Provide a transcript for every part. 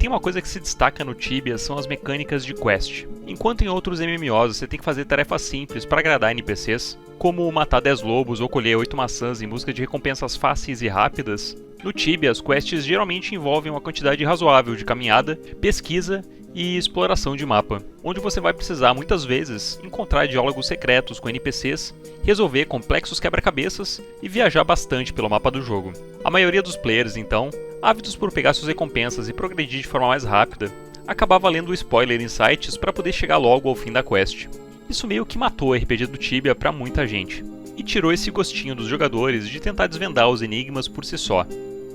tem uma coisa que se destaca no Tibia são as mecânicas de quest. Enquanto em outros MMOs você tem que fazer tarefas simples para agradar NPCs, como matar 10 lobos ou colher 8 maçãs em busca de recompensas fáceis e rápidas, no Tibia as quests geralmente envolvem uma quantidade razoável de caminhada, pesquisa e exploração de mapa, onde você vai precisar muitas vezes encontrar diálogos secretos com NPCs, resolver complexos quebra-cabeças e viajar bastante pelo mapa do jogo. A maioria dos players, então, ávidos por pegar suas recompensas e progredir de forma mais rápida, acabava lendo o spoiler em sites para poder chegar logo ao fim da quest. Isso meio que matou o RPG do Tibia para muita gente, e tirou esse gostinho dos jogadores de tentar desvendar os enigmas por si só.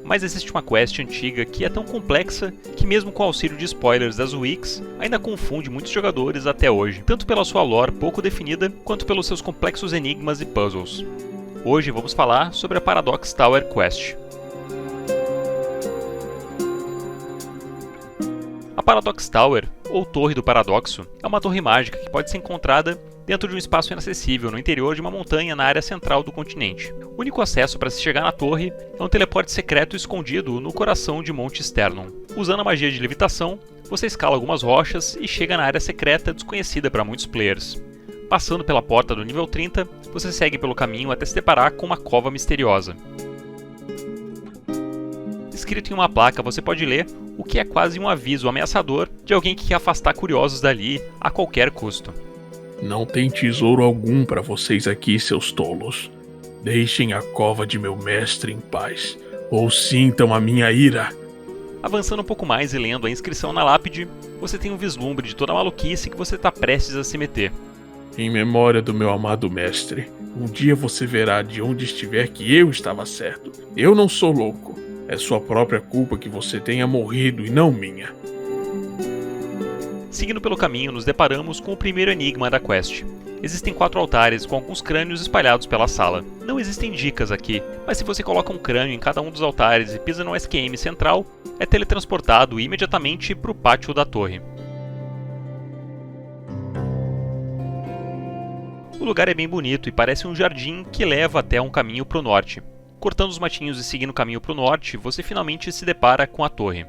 Mas existe uma quest antiga que é tão complexa que mesmo com o auxílio de spoilers das Wikis, ainda confunde muitos jogadores até hoje, tanto pela sua lore pouco definida, quanto pelos seus complexos enigmas e puzzles. Hoje vamos falar sobre a Paradox Tower Quest. A Paradox Tower, ou Torre do Paradoxo, é uma torre mágica que pode ser encontrada dentro de um espaço inacessível no interior de uma montanha na área central do continente. O único acesso para se chegar na torre é um teleporte secreto escondido no coração de Monte Sternon. Usando a magia de levitação, você escala algumas rochas e chega na área secreta desconhecida para muitos players. Passando pela porta do nível 30, você segue pelo caminho até se deparar com uma cova misteriosa. Escrito em uma placa, você pode ler o que é quase um aviso ameaçador de alguém que quer afastar curiosos dali a qualquer custo. Não tem tesouro algum para vocês aqui, seus tolos. Deixem a cova de meu mestre em paz, ou sintam a minha ira. Avançando um pouco mais e lendo a inscrição na lápide, você tem um vislumbre de toda a maluquice que você está prestes a se meter. Em memória do meu amado mestre, um dia você verá de onde estiver que eu estava certo. Eu não sou louco. É sua própria culpa que você tenha morrido e não minha. Seguindo pelo caminho, nos deparamos com o primeiro enigma da quest. Existem 4 altares com alguns crânios espalhados pela sala. Não existem dicas aqui, mas se você coloca um crânio em cada um dos altares e pisa no SQM central, é teletransportado imediatamente para o pátio da torre. O lugar é bem bonito e parece um jardim que leva até um caminho para o norte. Cortando os matinhos e seguindo o caminho para o norte, você finalmente se depara com a torre.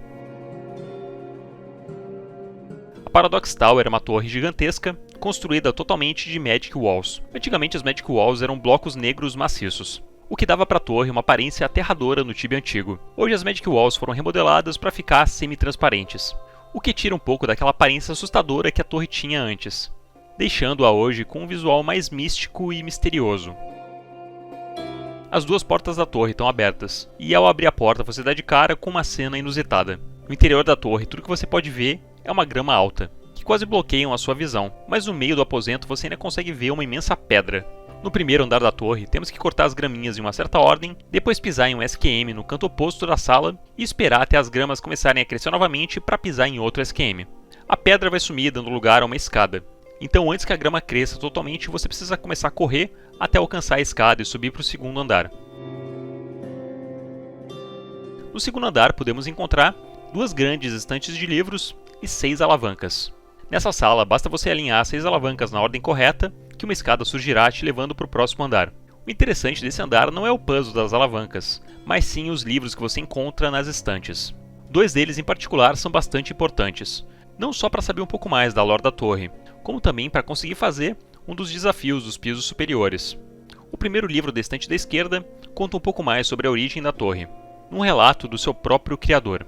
A Paradox Tower é uma torre gigantesca, construída totalmente de Magic Walls. Antigamente as Magic Walls eram blocos negros maciços, o que dava para a torre uma aparência aterradora no Tibia antigo. Hoje as Magic Walls foram remodeladas para ficar semi-transparentes, o que tira um pouco daquela aparência assustadora que a torre tinha antes, deixando-a hoje com um visual mais místico e misterioso. As 2 portas da torre estão abertas, e ao abrir a porta você dá de cara com uma cena inusitada. No interior da torre, tudo que você pode ver é uma grama alta, que quase bloqueiam a sua visão, mas no meio do aposento você ainda consegue ver uma imensa pedra. No primeiro andar da torre, temos que cortar as graminhas em uma certa ordem, depois pisar em um SQM no canto oposto da sala e esperar até as gramas começarem a crescer novamente para pisar em outro SQM. A pedra vai sumir dando lugar a uma escada. Então antes que a grama cresça totalmente, você precisa começar a correr até alcançar a escada e subir para o segundo andar. No segundo andar podemos encontrar 2 grandes estantes de livros e 6 alavancas. Nessa sala basta você alinhar 6 alavancas na ordem correta que uma escada surgirá te levando para o próximo andar. O interessante desse andar não é o puzzle das alavancas, mas sim os livros que você encontra nas estantes. 2 deles em particular são bastante importantes, não só para saber um pouco mais da lore da torre, como também para conseguir fazer um dos desafios dos pisos superiores. O primeiro livro da estante da esquerda conta um pouco mais sobre a origem da torre, num relato do seu próprio criador.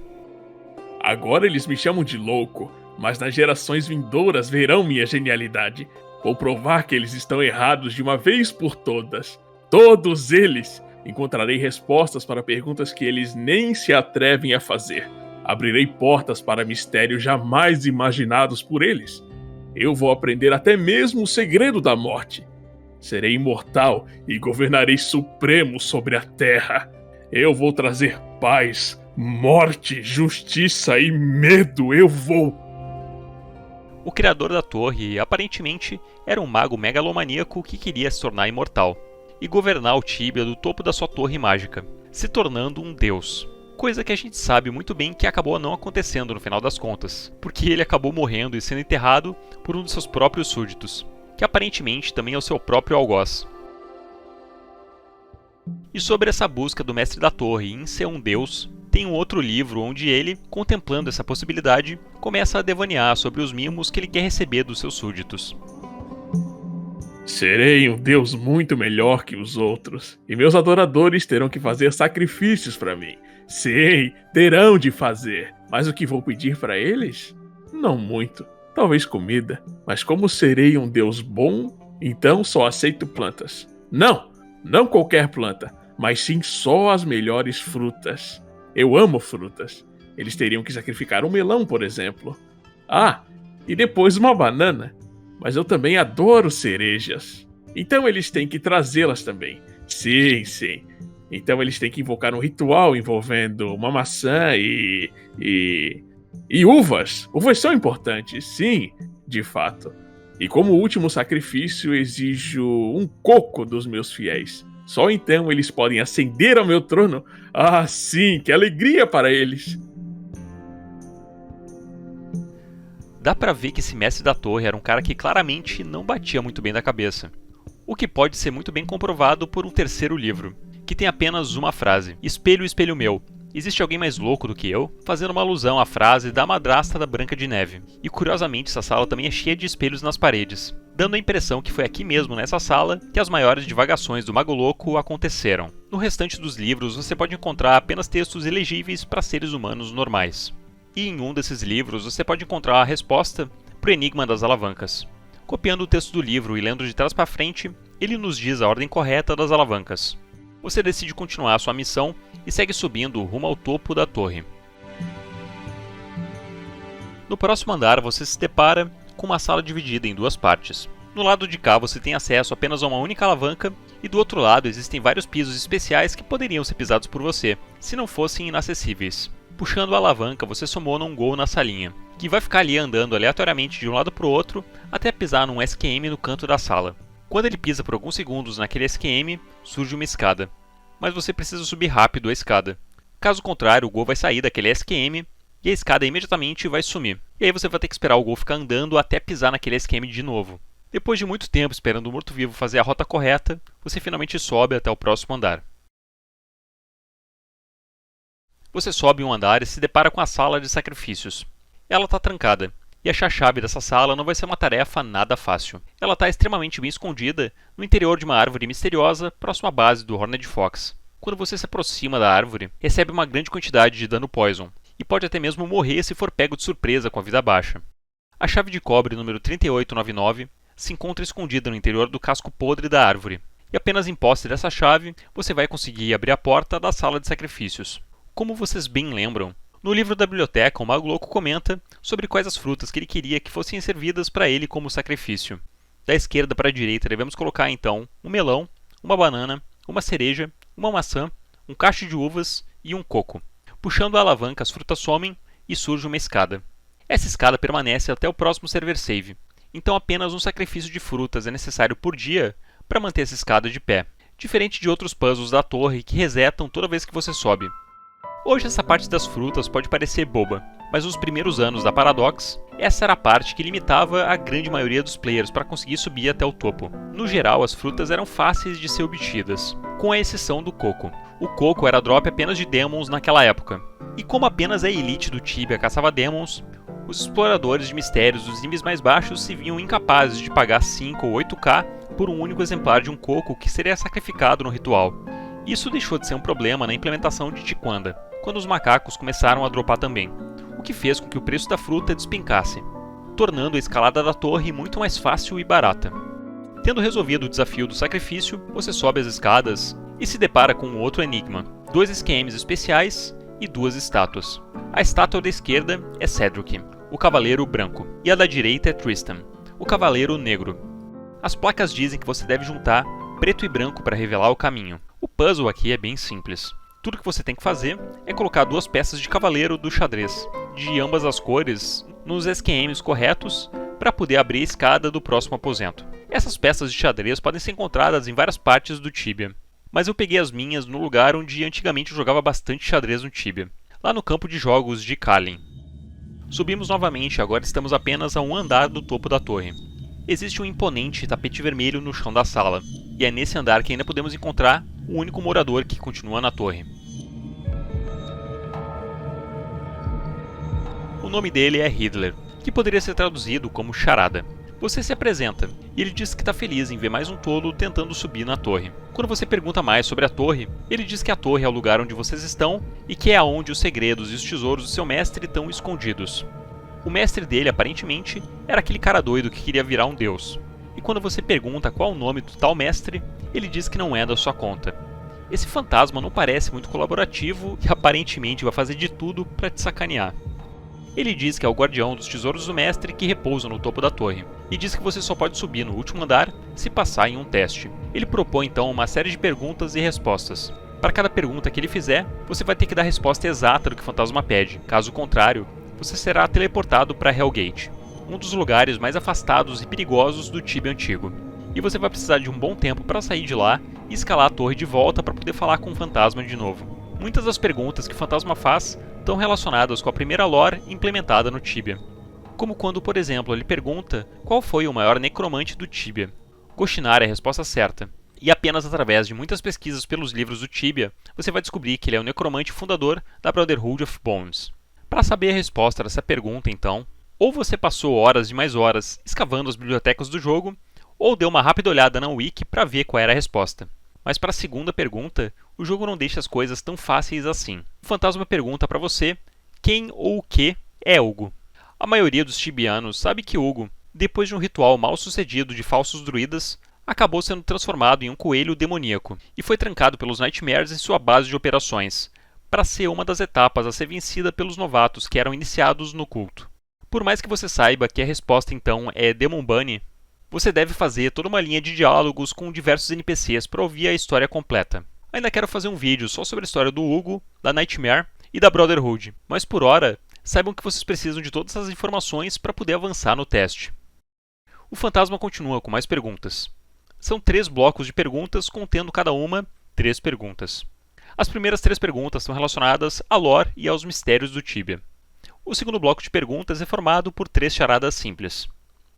Agora eles me chamam de louco, mas nas gerações vindouras verão minha genialidade. Vou provar que eles estão errados de uma vez por todas. Todos eles! Encontrarei respostas para perguntas que eles nem se atrevem a fazer. Abrirei portas para mistérios jamais imaginados por eles. Eu vou aprender até mesmo o segredo da morte. Serei imortal e governarei supremo sobre a terra. Eu vou trazer paz, morte, justiça e medo. Eu vou... O criador da torre, aparentemente, era um mago megalomaníaco que queria se tornar imortal e governar o Tibia do topo da sua torre mágica, se tornando um deus. Coisa que a gente sabe muito bem que acabou não acontecendo no final das contas, porque ele acabou morrendo e sendo enterrado por um de seus próprios súditos, que aparentemente também é o seu próprio algoz. E sobre essa busca do mestre da torre em ser um deus, tem um outro livro onde ele, contemplando essa possibilidade, começa a devanear sobre os mimos que ele quer receber dos seus súditos. Serei um deus muito melhor que os outros, e meus adoradores terão que fazer sacrifícios para mim. Sim, terão de fazer, mas o que vou pedir para eles? Não muito, talvez comida, mas como serei um deus bom, então só aceito plantas. Não qualquer planta, mas sim só as melhores frutas. Eu amo frutas. Eles teriam que sacrificar um melão, por exemplo. Ah, e depois uma banana. Mas eu também adoro cerejas. Então eles têm que trazê-las também. Sim. Então eles têm que invocar um ritual envolvendo uma maçã e uvas. Uvas são importantes, sim, de fato. E como último sacrifício exijo um coco dos meus fiéis. Só então eles podem ascender ao meu trono. Ah, sim, que alegria para eles! Dá pra ver que esse mestre da torre era um cara que claramente não batia muito bem da cabeça. O que pode ser muito bem comprovado por um terceiro livro, que tem apenas uma frase: Espelho, espelho meu, existe alguém mais louco do que eu? Fazendo uma alusão à frase da madrasta da Branca de Neve. E curiosamente essa sala também é cheia de espelhos nas paredes, dando a impressão que foi aqui mesmo nessa sala que as maiores divagações do Mago Louco aconteceram. No restante dos livros você pode encontrar apenas textos elegíveis para seres humanos normais. E em um desses livros você pode encontrar a resposta para o Enigma das Alavancas. Copiando o texto do livro e lendo de trás para frente, ele nos diz a ordem correta das alavancas. Você decide continuar sua missão e segue subindo rumo ao topo da torre. No próximo andar você se depara com uma sala dividida em duas partes. No lado de cá você tem acesso apenas a uma única alavanca e do outro lado existem vários pisos especiais que poderiam ser pisados por você, se não fossem inacessíveis. Puxando a alavanca, você summona um gol na salinha, que vai ficar ali andando aleatoriamente de um lado para o outro até pisar num SQM no canto da sala. Quando ele pisa por alguns segundos naquele SQM, surge uma escada, mas você precisa subir rápido a escada. Caso contrário, o gol vai sair daquele SQM e a escada imediatamente vai sumir. E aí você vai ter que esperar o gol ficar andando até pisar naquele SQM de novo. Depois de muito tempo esperando o morto-vivo fazer a rota correta, você finalmente sobe até o próximo andar. Você sobe um andar e se depara com a sala de sacrifícios. Ela está trancada, e achar a chave dessa sala não vai ser uma tarefa nada fácil. Ela está extremamente bem escondida no interior de uma árvore misteriosa próxima à base do Horned Fox. Quando você se aproxima da árvore, recebe uma grande quantidade de dano poison, e pode até mesmo morrer se for pego de surpresa com a vida baixa. A chave de cobre número 3899 se encontra escondida no interior do casco podre da árvore, e apenas em posse dessa chave você vai conseguir abrir a porta da sala de sacrifícios. Como vocês bem lembram, no livro da biblioteca o Mago Louco comenta sobre quais as frutas que ele queria que fossem servidas para ele como sacrifício. Da esquerda para a direita devemos colocar então um melão, uma banana, uma cereja, uma maçã, um cacho de uvas e um coco. Puxando a alavanca as frutas somem e surge uma escada. Essa escada permanece até o próximo server save, então apenas um sacrifício de frutas é necessário por dia para manter essa escada de pé, diferente de outros puzzles da torre que resetam toda vez que você sobe. Hoje essa parte das frutas pode parecer boba, mas nos primeiros anos da Paradox, essa era a parte que limitava a grande maioria dos players para conseguir subir até o topo. No geral, as frutas eram fáceis de ser obtidas, com a exceção do coco. O coco era drop apenas de demons naquela época, e como apenas a elite do Tibia caçava demons, os exploradores de mistérios dos níveis mais baixos se viam incapazes de pagar 5 ou 8k por um único exemplar de um coco que seria sacrificado no ritual. Isso deixou de ser um problema na implementação de Tiquanda, quando os macacos começaram a dropar também, o que fez com que o preço da fruta despencasse, tornando a escalada da torre muito mais fácil e barata. Tendo resolvido o desafio do sacrifício, você sobe as escadas e se depara com um outro enigma, 2 esquemas especiais e 2 estátuas. A estátua da esquerda é Cedric, o cavaleiro branco, e a da direita é Tristan, o cavaleiro negro. As placas dizem que você deve juntar preto e branco para revelar o caminho. O puzzle aqui é bem simples. Tudo que você tem que fazer é colocar 2 peças de cavaleiro do xadrez, de ambas as cores, nos SQMs corretos para poder abrir a escada do próximo aposento. Essas peças de xadrez podem ser encontradas em várias partes do Tibia, mas eu peguei as minhas no lugar onde antigamente eu jogava bastante xadrez no Tibia, lá no campo de jogos de Kalin. Subimos novamente e agora estamos apenas a um andar do topo da torre. Existe um imponente tapete vermelho no chão da sala, e é nesse andar que ainda podemos encontrar o único morador que continua na torre. O nome dele é Hitler, que poderia ser traduzido como charada. Você se apresenta, e ele diz que está feliz em ver mais um tolo tentando subir na torre. Quando você pergunta mais sobre a torre, ele diz que a torre é o lugar onde vocês estão e que é aonde os segredos e os tesouros do seu mestre estão escondidos. O mestre dele, aparentemente, era aquele cara doido que queria virar um deus. E quando você pergunta qual o nome do tal mestre, ele diz que não é da sua conta. Esse fantasma não parece muito colaborativo e aparentemente vai fazer de tudo para te sacanear. Ele diz que é o guardião dos tesouros do mestre que repousa no topo da torre, e diz que você só pode subir no último andar se passar em um teste. Ele propõe então uma série de perguntas e respostas. Para cada pergunta que ele fizer, você vai ter que dar a resposta exata do que o fantasma pede. Caso contrário, você será teleportado para Hellgate, um dos lugares mais afastados e perigosos do Tibia antigo. E você vai precisar de um bom tempo para sair de lá e escalar a torre de volta para poder falar com o fantasma de novo. Muitas das perguntas que o fantasma faz estão relacionadas com a primeira lore implementada no Tibia. Como quando, por exemplo, ele pergunta qual foi o maior necromante do Tibia. Goshinar é a resposta certa, e apenas através de muitas pesquisas pelos livros do Tibia, você vai descobrir que ele é o necromante fundador da Brotherhood of Bones. Para saber a resposta dessa pergunta, então, ou você passou horas e mais horas escavando as bibliotecas do jogo, ou deu uma rápida olhada na wiki para ver qual era a resposta. Mas para a segunda pergunta, o jogo não deixa as coisas tão fáceis assim. O fantasma pergunta para você quem ou o que é Hugo. A maioria dos tibianos sabe que Hugo, depois de um ritual mal sucedido de falsos druidas, acabou sendo transformado em um coelho demoníaco e foi trancado pelos Nightmares em sua base de operações, para ser uma das etapas a ser vencida pelos novatos que eram iniciados no culto. Por mais que você saiba que a resposta então é Demon Bunny, você deve fazer toda uma linha de diálogos com diversos NPCs para ouvir a história completa. Ainda quero fazer um vídeo só sobre a história do Hugo, da Nightmare e da Brotherhood, mas por hora, saibam que vocês precisam de todas essas informações para poder avançar no teste. O fantasma continua com mais perguntas. São 3 blocos de perguntas, contendo cada uma 3 perguntas. As primeiras 3 perguntas estão relacionadas à lore e aos mistérios do Tibia. O segundo bloco de perguntas é formado por 3 charadas simples.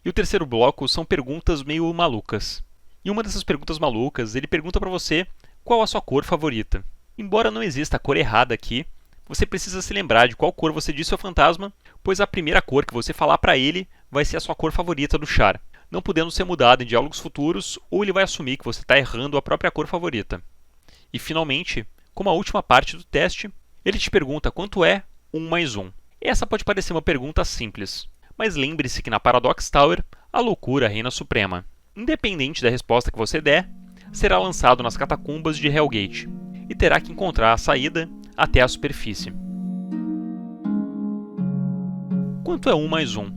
E o terceiro bloco são perguntas meio malucas. Em uma dessas perguntas malucas, ele pergunta para você qual a sua cor favorita. Embora não exista a cor errada aqui, você precisa se lembrar de qual cor você disse ao fantasma, pois a primeira cor que você falar para ele vai ser a sua cor favorita do char, não podendo ser mudada em diálogos futuros, ou ele vai assumir que você está errando a própria cor favorita. E finalmente, como a última parte do teste, ele te pergunta quanto é 1 mais 1. Essa pode parecer uma pergunta simples, mas lembre-se que na Paradox Tower, a loucura reina suprema. Independente da resposta que você der, será lançado nas catacumbas de Hellgate, e terá que encontrar a saída até a superfície. Quanto é 1 mais 1?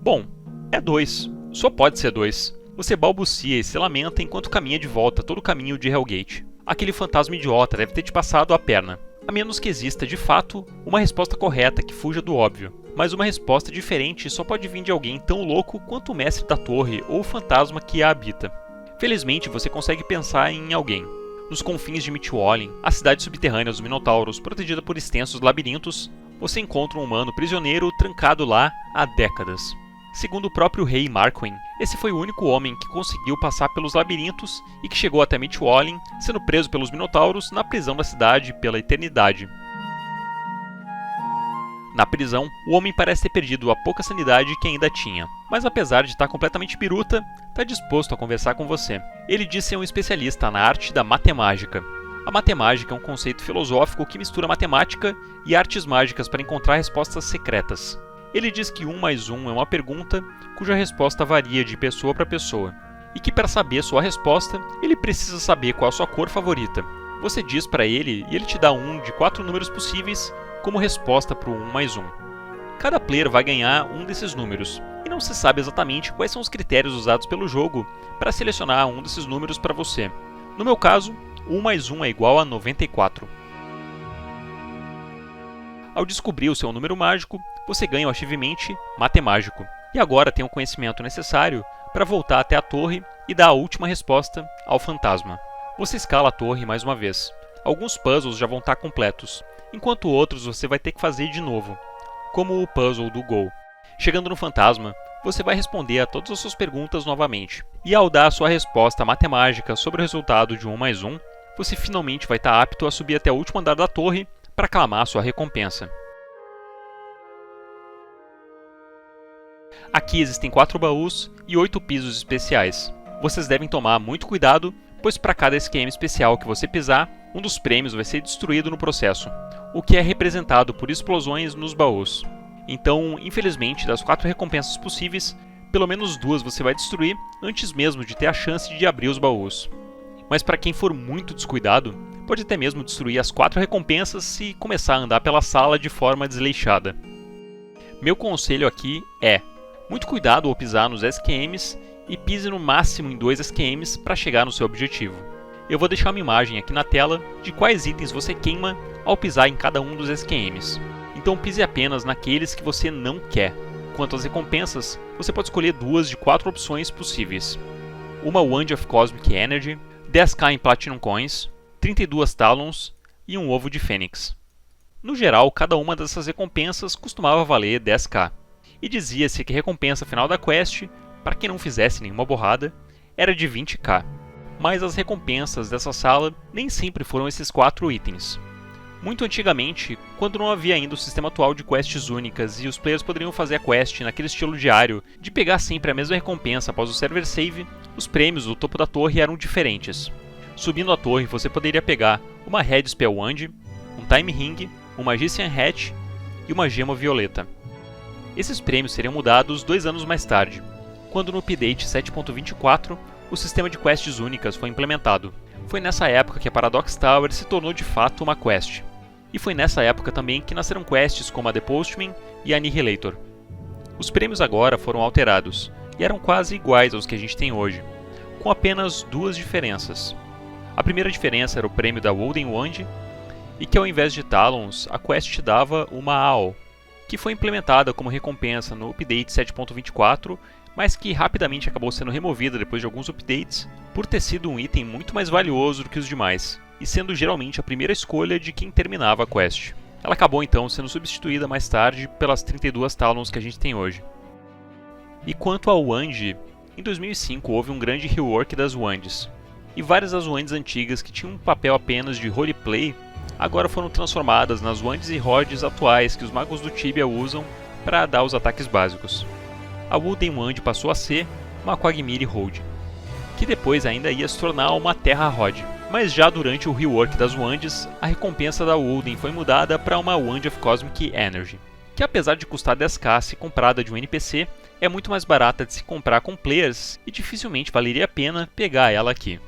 Bom, é 2. Só pode ser 2. Você balbucia e se lamenta enquanto caminha de volta todo o caminho de Hellgate. Aquele fantasma idiota deve ter te passado a perna. A menos que exista, de fato, uma resposta correta que fuja do óbvio. Mas uma resposta diferente só pode vir de alguém tão louco quanto o mestre da torre ou o fantasma que a habita. Felizmente, você consegue pensar em alguém. Nos confins de Mitwallin, a cidade subterrânea dos Minotauros, protegida por extensos labirintos, você encontra um humano prisioneiro trancado lá há décadas. Segundo o próprio rei Marquin, esse foi o único homem que conseguiu passar pelos labirintos e que chegou até Mitwallin, sendo preso pelos Minotauros na prisão da cidade pela eternidade. Na prisão, o homem parece ter perdido a pouca sanidade que ainda tinha, mas apesar de estar completamente biruta, está disposto a conversar com você. Ele diz ser um especialista na arte da matemática. A matemática é um conceito filosófico que mistura matemática e artes mágicas para encontrar respostas secretas. Ele diz que 1 mais 1 é uma pergunta cuja resposta varia de pessoa para pessoa, e que para saber sua resposta, ele precisa saber qual a sua cor favorita. Você diz para ele e ele te dá um de 4 números possíveis como resposta para o 1 mais 1. Cada player vai ganhar um desses números, e não se sabe exatamente quais são os critérios usados pelo jogo para selecionar um desses números para você. No meu caso, 1 mais 1 é igual a 94. Ao descobrir o seu número mágico, você ganha o achievement Matemágico, e agora tem o conhecimento necessário para voltar até a torre e dar a última resposta ao fantasma. Você escala a torre mais uma vez. Alguns puzzles já vão estar completos, enquanto outros você vai ter que fazer de novo, como o puzzle do Gol. Chegando no fantasma, você vai responder a todas as suas perguntas novamente, e ao dar a sua resposta matemática sobre o resultado de 1 mais 1, você finalmente vai estar apto a subir até o último andar da torre para clamar sua recompensa. Aqui existem 4 baús e 8 pisos especiais. Vocês devem tomar muito cuidado, pois para cada SQM especial que você pisar, um dos prêmios vai ser destruído no processo, o que é representado por explosões nos baús. Então, infelizmente, das 4 recompensas possíveis, pelo menos 2 você vai destruir antes mesmo de ter a chance de abrir os baús. Mas para quem for muito descuidado, pode até mesmo destruir as 4 recompensas se começar a andar pela sala de forma desleixada. Meu conselho aqui é: muito cuidado ao pisar nos SQMs e pise no máximo em 2 SQMs para chegar no seu objetivo. Eu vou deixar uma imagem aqui na tela de quais itens você queima ao pisar em cada um dos SQMs. Então pise apenas naqueles que você não quer. Quanto às recompensas, você pode escolher 2 de 4 opções possíveis. Uma Wand of Cosmic Energy, 10k em Platinum Coins, 32 Talons e um Ovo de Fênix. No geral, cada uma dessas recompensas costumava valer 10k. E dizia-se que a recompensa final da quest, para quem não fizesse nenhuma borrada, era de 20k. Mas as recompensas dessa sala nem sempre foram esses 4 itens. Muito antigamente, quando não havia ainda o sistema atual de quests únicas e os players poderiam fazer a quest naquele estilo diário de pegar sempre a mesma recompensa após o server save, os prêmios do topo da torre eram diferentes. Subindo a torre, você poderia pegar uma Red Spell Wand, um Time Ring, uma Magician Hat e uma Gema Violeta. Esses prêmios seriam mudados 2 anos mais tarde, quando no update 7.24 o sistema de quests únicas foi implementado. Foi nessa época que a Paradox Tower se tornou de fato uma quest. E foi nessa época também que nasceram quests como a The Postman e a Annihilator. Os prêmios agora foram alterados, e eram quase iguais aos que a gente tem hoje, com apenas 2 diferenças. A primeira diferença era o prêmio da Wolden Wand, e que ao invés de Talons, a quest te dava uma AOL, que foi implementada como recompensa no update 7.24, mas que rapidamente acabou sendo removida depois de alguns updates, por ter sido um item muito mais valioso do que os demais, e sendo geralmente a primeira escolha de quem terminava a quest. Ela acabou então sendo substituída mais tarde pelas 32 Talons que a gente tem hoje. E quanto ao Wand, em 2005 houve um grande rework das Wands, e várias das Wands antigas que tinham um papel apenas de roleplay, agora foram transformadas nas Wands e Rods atuais que os magos do Tibia usam para dar os ataques básicos. A Wooden Wand passou a ser uma Quagmire Hold, que depois ainda ia se tornar uma Terra Rod. Mas já durante o rework das Wands, a recompensa da Wooden foi mudada para uma Wand of Cosmic Energy, que apesar de custar 10k se comprada de um NPC, é muito mais barata de se comprar com players e dificilmente valeria a pena pegar ela aqui.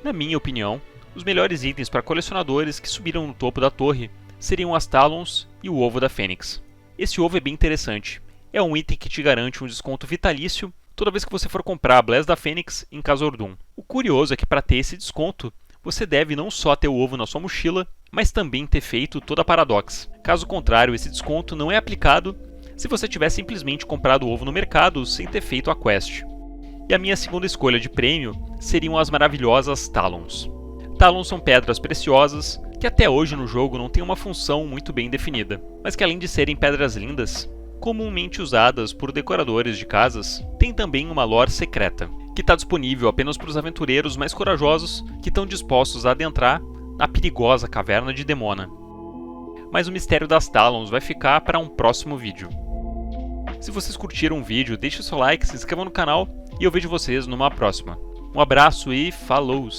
Na minha opinião, os melhores itens para colecionadores que subiram no topo da torre seriam as Talons e o Ovo da Fênix. Esse ovo é bem interessante. É um item que te garante um desconto vitalício toda vez que você for comprar a Bless da Fênix em Khazad-dûm. O curioso é que para ter esse desconto, você deve não só ter o ovo na sua mochila, mas também ter feito toda a Paradox. Caso contrário, esse desconto não é aplicado se você tiver simplesmente comprado o ovo no mercado sem ter feito a quest. E a minha segunda escolha de prêmio seriam as maravilhosas Talons. Talons são pedras preciosas que até hoje no jogo não têm uma função muito bem definida, mas que além de serem pedras lindas, comumente usadas por decoradores de casas, tem também uma lore secreta, que está disponível apenas para os aventureiros mais corajosos que estão dispostos a adentrar na perigosa caverna de Demona. Mas o mistério das Talons vai ficar para um próximo vídeo. Se vocês curtiram o vídeo, deixe o seu like, se inscrevam no canal e eu vejo vocês numa próxima. Um abraço e falou!